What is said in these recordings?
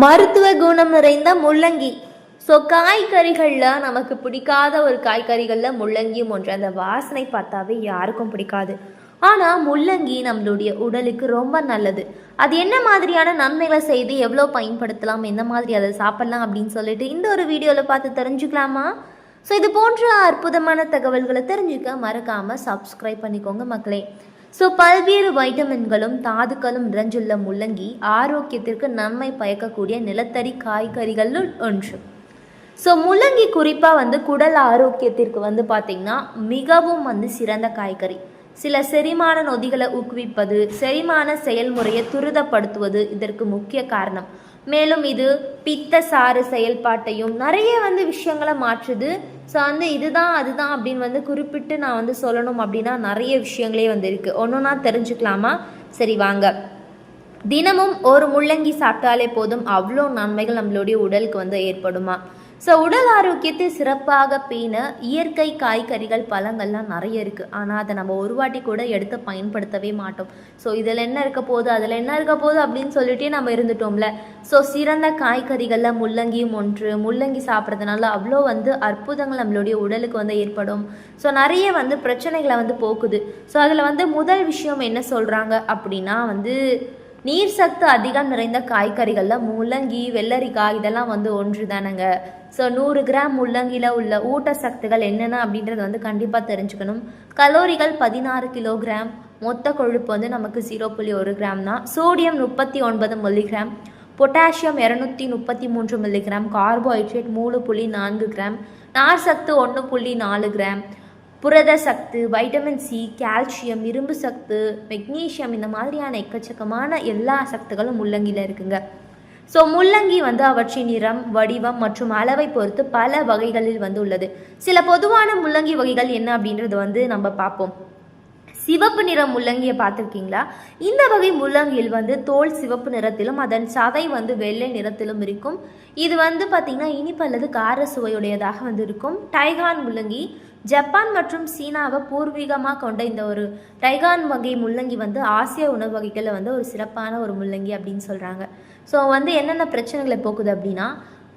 மருத்துவ குணம் நிறைந்த முள்ளங்கி. ஸோ காய்கறிகளில் நமக்கு பிடிக்காத ஒரு காய்கறிகளில் முள்ளங்கியும் ஒன்று. அந்த வாசனை பார்த்தாவே யாருக்கும் பிடிக்காது. ஆனால் முள்ளங்கி நம்மளுடைய உடலுக்கு ரொம்ப நல்லது. அது என்ன மாதிரியான நன்மைகளை செய்து எவ்வளோ பயன்படுத்தலாம், எந்த மாதிரி அதை சாப்பிட்லாம் அப்படின்னு சொல்லிட்டு இந்த ஒரு வீடியோவில் பார்த்து தெரிஞ்சுக்கலாமா? ஸோ இது போன்ற அற்புதமான தகவல்களை தெரிஞ்சுக்க மறக்காமல் சப்ஸ்கிரைப் பண்ணிக்கோங்க மக்களே. ஸோ பல்வேறு வைட்டமின்களும் தாதுக்களும் நிறைஞ்சுள்ள முள்ளங்கி ஆரோக்கியத்திற்கு நன்மை பயக்கக்கூடிய நிலத்தடி காய்கறிகளுள் ஒன்று. ஸோ முள்ளங்கி குறிப்பாக குடல் ஆரோக்கியத்திற்கு பார்த்திங்கன்னா மிகவும் சிறந்த காய்கறி. சில செரிமான நொதிகளை ஊக்குவிப்பது, செரிமான செயல்முறையை துரிதப்படுத்துவது இதற்கு முக்கிய காரணம். மேலும் இது பித்த சாறு செயல்பாட்டையும் நிறைய விஷயங்களை மாற்றுது. ஸோ இதுதான் அதுதான் அப்படின்னு குறிப்பிட்டு நான் சொல்லணும் அப்படின்னா நிறைய விஷயங்களே இருக்குது. ஒன்றுனா தெரிஞ்சுக்கலாமா? சரி வாங்க. தினமும் ஒரு முள்ளங்கி சாப்பிட்டாலே போதும், அவ்வளோ நன்மைகள் நம்மளுடைய உடலுக்கு ஏற்படுமா? ஸோ உடல் ஆரோக்கியத்தை சிறப்பாக பேண இயற்கை காய்கறிகள் பழங்கள்லாம் நிறைய இருக்குது. ஆனால் அதை நம்ம ஒரு வாட்டி கூட எடுத்து பயன்படுத்தவே மாட்டோம். ஸோ இதில் என்ன இருக்க போகுது, அதில் என்ன இருக்க போகுது அப்படின்னு சொல்லிட்டே நம்ம இருந்துட்டோம்ல. ஸோ சிறந்த காய்கறிகளில் முள்ளங்கியும் ஒன்று. முள்ளங்கி சாப்பிட்றதுனால அவ்வளோ அற்புதங்கள் நம்மளுடைய உடலுக்கு ஏற்படும். ஸோ நிறைய பிரச்சனைகளை போக்குது. ஸோ அதில் முதல் விஷயம் என்ன சொல்கிறாங்க அப்படின்னா நீர் சத்து அதிகம் நிறைந்த காய்கறிகளில் முள்ளங்கி, வெள்ளரிக்காய் இதெல்லாம் ஒன்று தானங்க. ஸோ 100 கிராம் முள்ளங்கியில் உள்ள ஊட்டச்சத்துக்கள் என்னென்ன அப்படின்றது கண்டிப்பாக தெரிஞ்சுக்கணும். கலோரிகள் 16 கிலோகிராம், மொத்த கொழுப்பு நமக்கு 0.1 கிராம் தான். Sodium 39 milligram, potassium 233 milligram, carbohydrate 3.4 gram, நார் சத்து 1.4 கிராம், புரத சத்து, வைட்டமின் சி, கால்சியம், இரும்பு சத்து, மெக்னீஷியம் இந்த மாதிரியான எக்கச்சக்கமான எல்லா சத்துக்களும் முள்ளங்கியில் இருக்குங்க. ஸோ முள்ளங்கி அவற்றின் நிறம், வடிவம் மற்றும் அளவை பொறுத்து பல வகைகளில் உள்ளது. சில பொதுவான முள்ளங்கி வகைகள் என்ன அப்படின்றது நம்ம பார்ப்போம். சிவப்பு நிற முள்ளங்கியை பார்த்துருக்கீங்களா? இந்த வகை முள்ளங்கியில் தோல் சிவப்பு நிறத்திலும் அதன் சதை வெள்ளை நிறத்திலும் இருக்கும். இது பார்த்திங்கன்னா இனிப்பு அல்லது கார சுவையுடையதாக இருக்கும். டைகான் முள்ளங்கி ஜப்பான் மற்றும் சீனாவை பூர்வீகமாக கொண்ட இந்த ஒரு டைகான் வகை முள்ளங்கி ஆசிய உணவு வகைகளில் ஒரு சிறப்பான ஒரு முள்ளங்கி அப்படின்னு சொல்கிறாங்க. ஸோ என்னென்ன பிரச்சனைகளை போக்குது அப்படின்னா,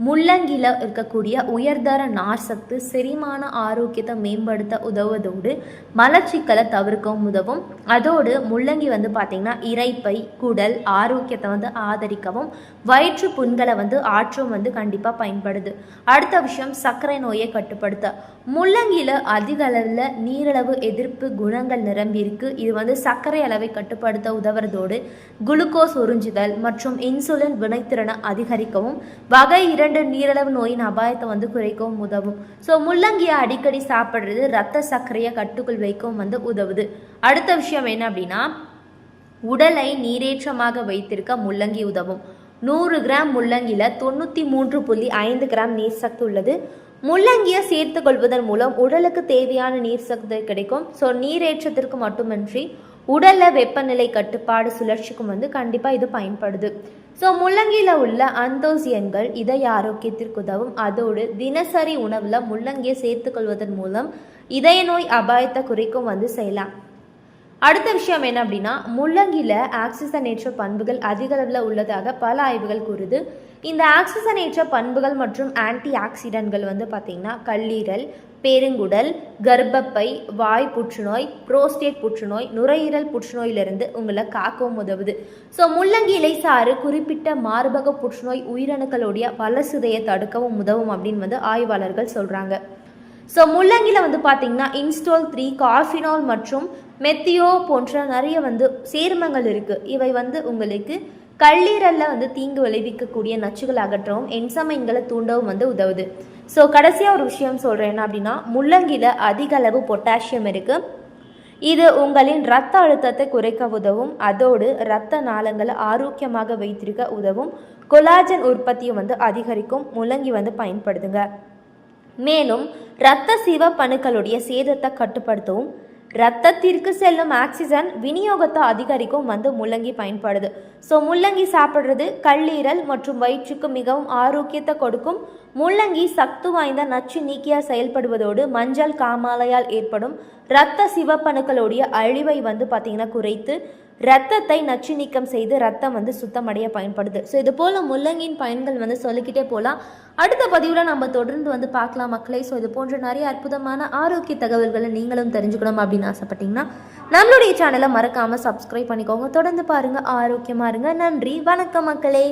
முள்ளங்கியில் இருக்கக்கூடிய உயர்தர நார் சத்து செரிமான ஆரோக்கியத்தை மேம்படுத்த உதவுவதோடு மலச்சிக்கலை தவிர்க்கவும் உதவும். அதோடு முள்ளங்கி பார்த்திங்கன்னா இரைப்பை, குடல் ஆரோக்கியத்தை ஆதரிக்கவும் வயிற்று புண்களை ஆற்றும் கண்டிப்பாக பயன்படுது. அடுத்த விஷயம், சர்க்கரை நோயை கட்டுப்படுத்த முள்ளங்கியில் அதிக அளவில் நீரிழிவு எதிர்ப்பு குணங்கள் நிரம்பி இருக்கு. இது சர்க்கரை அளவை கட்டுப்படுத்த உதவுறதோடு குளுக்கோஸ் உறிஞ்சுதல் மற்றும் இன்சுலின் வினைத்திறனை அதிகரிக்கவும் வகை 2 நீரிழிவு நோயின் அபாயத்தை குறைக்கவும் உதவும். ஸோ முள்ளங்கியை அடிக்கடி சாப்பிட்றது ரத்த சர்க்கரையை கட்டுக்குள் வைக்கவும் உதவுது. அடுத்த விஷயம் என்ன அப்படின்னா, உடலை நீரேற்றமாக வைத்திருக்க முள்ளங்கி உதவும். 100 கிராம் முள்ளங்கியில் 93.5 கிராம் நீர் சத்து உள்ளது. முள்ளங்கியை சேர்த்து கொள்வதன் மூலம் உடலுக்கு தேவையான நீர் சத்து கிடைக்கும். ஸோ நீரேற்றத்திற்கு மட்டுமின்றி உடலில் வெப்பநிலை கட்டுப்பாடு சுழற்சிக்கும் கண்டிப்பாக இது பயன்படுது. ஸோ முள்ளங்கியில் உள்ள அந்தோசியன்கள் இதய ஆரோக்கியத்திற்கு உதவும். அதோடு தினசரி உணவில் முள்ளங்கியை சேர்த்துக்கொள்வதன் மூலம் இதய நோய் அபாயத்தை குறைக்கும் செய்யலாம். அடுத்த விஷயம் என்ன அப்படின்னா, முள்ளங்கியில் ஆக்சிஜனேற்ற பண்புகள் அதிக அளவில் உள்ளதாக பல ஆய்வுகள் கூறுது. இந்த ஆக்சிஜனேற்ற பண்புகள் மற்றும் ஆன்டி ஆக்சிடென்ட்கள் பார்த்திங்கன்னா கல்லீரல், பெருங்குடல், கர்ப்பப்பை, வாய் புற்றுநோய், புரோஸ்டேட் புற்றுநோய், நுரையீரல் புற்றுநோயிலிருந்து உங்களை காக்கவும் உதவுது. ஸோ முள்ளங்கி இலை சாறு குறிப்பிட்ட மார்பக புற்றுநோய் உயிரணுக்களுடைய வளர்சிதையை தடுக்கவும் உதவும் அப்படின்னு ஆய்வாளர்கள் சொல்கிறாங்க. ஸோ முள்ளங்கியில் பார்த்திங்கன்னா இன்ஸ்டோல் 3, கார்ஃபினால் மற்றும் மெத்தியோ போன்ற நிறைய சேர்மங்கள் இருக்குது. இவை உங்களுக்கு கல்லீரலில் தீங்கு விளைவிக்கக்கூடிய நச்சுகள் அகற்றவும் என்சமைன்களை தூண்டவும் உதவுது. ஸோ கடைசியாக ஒரு விஷயம் சொல்கிறேன் என்ன அப்படின்னா, முள்ளங்கியில் அதிக அளவு பொட்டாசியம் இருக்குது. இது உங்களின் இரத்த அழுத்தத்தை குறைக்க உதவும். அதோடு இரத்த நாளங்களை ஆரோக்கியமாக வைத்திருக்க உதவும். கொலாஜன் உற்பத்தியை அதிகரிக்கும். முள்ளங்கி பயன்படுத்துங்க. மேலும் இரத்த சிவப்பணுக்களுடைய சேதத்தை கட்டுப்படுத்தவும் இரத்தத்திற்கு செல்லும் ஆக்சிஜன் விநியோகத்தை அதிகரிக்கும் முள்ளங்கி பயன்படுது. ஸோ முள்ளங்கி சாப்பிட்றது கல்லீரல் மற்றும் வயிற்றுக்கு மிகவும் ஆரோக்கியத்தை கொடுக்கும். முள்ளங்கி சத்து வாய்ந்த நச்சு நீக்கியா செயல்படுவதோடு மஞ்சள் காமாலையால் ஏற்படும் இரத்த சிவப்பணுக்களுடைய அழிவை பார்த்திங்கன்னா குறைத்து ரத்தத்தை நச்சு நீக்கம் செய்து ரத்தம் சுத்தமடைய பயன்படுது. ஸோ இது போல் முள்ளங்கியின் பயன்கள் சொல்லிக்கிட்டே போகலாம். அடுத்த பதிவில் நம்ம தொடர்ந்து பார்க்கலாம் மக்களே. ஸோ இது போன்ற நிறைய அற்புதமான ஆரோக்கிய தகவல்களை நீங்களும் தெரிஞ்சுக்கணும் அப்படின்னு ஆசைப்பட்டீங்கன்னா நம்மளுடைய சேனலை மறக்காமல் சப்ஸ்கிரைப் பண்ணிக்கோங்க. தொடர்ந்து பாருங்கள், ஆரோக்கியமாக இருங்க. நன்றி, வணக்கம் மக்களே.